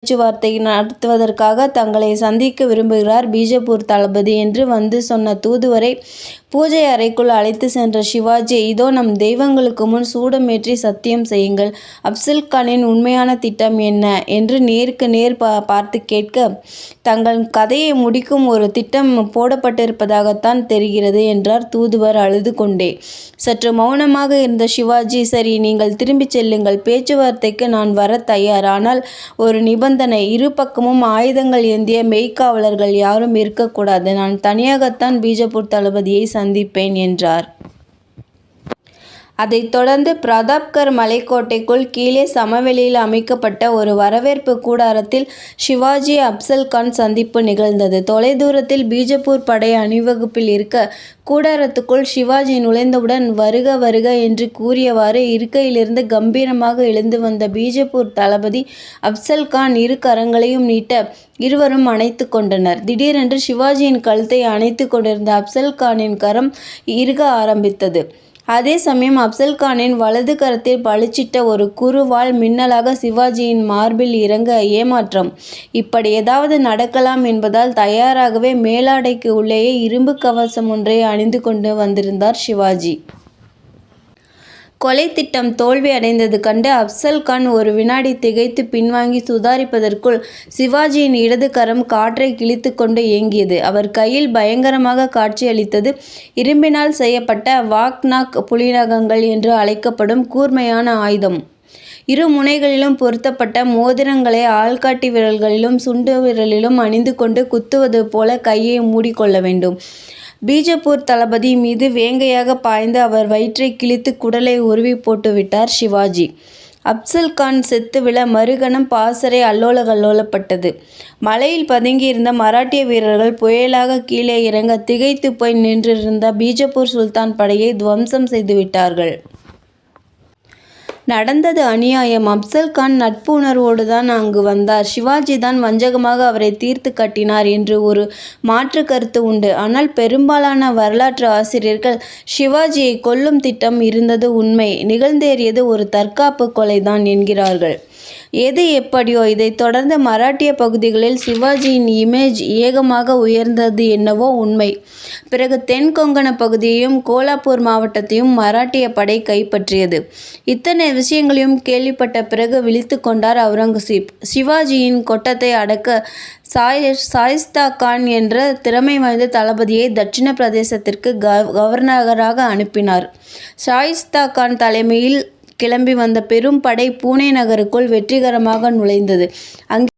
பேச்சுவார்த்தை நடத்துவதற்காக தங்களை சந்திக்க விரும்புகிறார் பீஜப்பூர் தளபதி என்று வந்து சொன்ன தூதுவரை பூஜை அறைக்குள் அழைத்து சென்ற சிவாஜி, இதோ நம் தெய்வங்களுக்கு முன் சூடமேற்றி சத்தியம் செய்யுங்கள், அப்சல்கானின் உண்மையான திட்டம் என்ன என்று நேருக்கு நேர் பார்த்து கேட்க, தங்கள் கதையை முடிக்கும் ஒரு திட்டம் போடப்பட்டிருப்பதாகத்தான் தெரிகிறது என்றார் தூதுவர் அழுது கொண்டே. சற்று மௌனமாக இருந்த சிவாஜி, சரி, நீங்கள் திரும்பிச் செல்லுங்கள், பேச்சுவார்த்தைக்கு நான் வர தயார். ஆனால் ஒரு நிபந்தனை, இரு பக்கமும் ஆயுதங்கள் ஏந்திய மெய்க்காவலர்கள் யாரும் இருக்கக்கூடாது. நான் தனியாகத்தான் பீஜப்பூர் தளபதியை சந்திப்பேன் என்றார். அதைத் தொடர்ந்து பிரதாப்கர் மலைக்கோட்டைக்குள் கீழே சமவெளியில் அமைக்கப்பட்ட ஒரு வரவேற்பு கூடாரத்தில் சிவாஜி அப்சல்கான் சந்திப்பு நிகழ்ந்தது. தொலைதூரத்தில் பீஜப்பூர் படை அணிவகுப்பில் இருக்க கூடாரத்துக்குள் சிவாஜி நுழைந்தவுடன் வருக வருக என்று கூறியவாறு இருக்கையிலிருந்து கம்பீரமாக எழுந்து வந்த பீஜப்பூர் தளபதி அப்சல்கான் இரு கரங்களையும் நீட்ட இருவரும் அணைத்து கொண்டனர். திடீரென்று சிவாஜியின் கழுத்தை அணைத்து கொண்டிருந்த அப்சல்கானின் கரம் இறுக ஆரம்பித்தது. அதே சமயம் அப்சல்கானின் வலது கரத்தில் பளிச்சிட்ட ஒரு குறுவாள் மின்னலாக சிவாஜியின் மார்பில் இறங்க ஏமாற்றம். இப்படி ஏதாவது நடக்கலாம் என்பதால் தயாராகவே மேலாடைக்கு உள்ளேயே இரும்பு கவசம் ஒன்றை அணிந்து கொண்டு வந்திருந்தார் சிவாஜி. கொலை திட்டம் தோல்வி அடைந்தது கண்டு அப்சல்கான் ஒரு வினாடி திகைத்து பின்வாங்கி சுதாரிப்பதற்குள் சிவாஜியின் இடது கரம் காற்றை கிழித்து கொண்டு இயங்கியது. அவர் கையில் பயங்கரமாக காட்சியளித்தது இரும்பினால் செய்யப்பட்ட வாக்நாக் புலிநகங்கள் என்று அழைக்கப்படும் கூர்மையான ஆயுதம். இரு முனைகளிலும் பொருத்தப்பட்ட மோதிரங்களை ஆள்காட்டி விரல்களிலும் சுண்டு விரலிலும் அணிந்து கொண்டு குத்துவது போல கையை மூடிக்கொள்ள வேண்டும். பீஜப்பூர் தளபதி மீது வேங்கையாக பாய்ந்து அவர் வயிற்றை கிழித்து குடலை உருவி போட்டுவிட்டார் சிவாஜி. அப்சல்கான் செத்து விழ மறுகணம் பாசறை அல்லோலகல்லோலப்பட்டது. மலையில் பதுங்கியிருந்த மராட்டிய வீரர்கள் புயலாக கீழே இறங்க திகைத்து போய் நின்றிருந்த பீஜப்பூர் சுல்தான் படையை துவம்சம் செய்துவிட்டார்கள். நடந்தது அநியாயம். அப்சல்கான் நட்பு உணர்வோடுதான் அங்கு வந்தார். சிவாஜி தான் வஞ்சகமாக அவரை தீர்த்து கட்டினார் என்று ஒரு மாற்று கருத்து உண்டு. ஆனால் பெரும்பாலான வரலாற்று ஆசிரியர்கள் சிவாஜியை கொல்லும் திட்டம் இருந்தது உண்மை, நிகழ்ந்தேறியது ஒரு தற்காப்பு கொலைதான் என்கிறார்கள். எது எப்படியோ, இதைத் தொடர்ந்து மராட்டிய பகுதிகளில் சிவாஜியின் இமேஜ் ஏகமாக உயர்ந்தது என்னவோ உண்மை. பிறகு தென் கொங்கண பகுதியையும் கோலாப்பூர் மாவட்டத்தையும் மராட்டிய படை கைப்பற்றியது. இத்தனை விஷயங்களையும் கேள்விப்பட்ட பிறகு விழித்து கொண்டார் அவுரங்கசீப். சிவாஜியின் கொட்டத்தை அடக்க சாயிஸ்தா கான் என்ற திறமை வாய்ந்த தளபதியை தட்சிண பிரதேசத்திற்கு கவர்னராக அனுப்பினார். சாயிஸ்தா கான் தலைமையில் கிளம்பி வந்த பெரும் படை பூனே நகருக்குள் வெற்றிகரமாக நுழைந்தது. அங்கே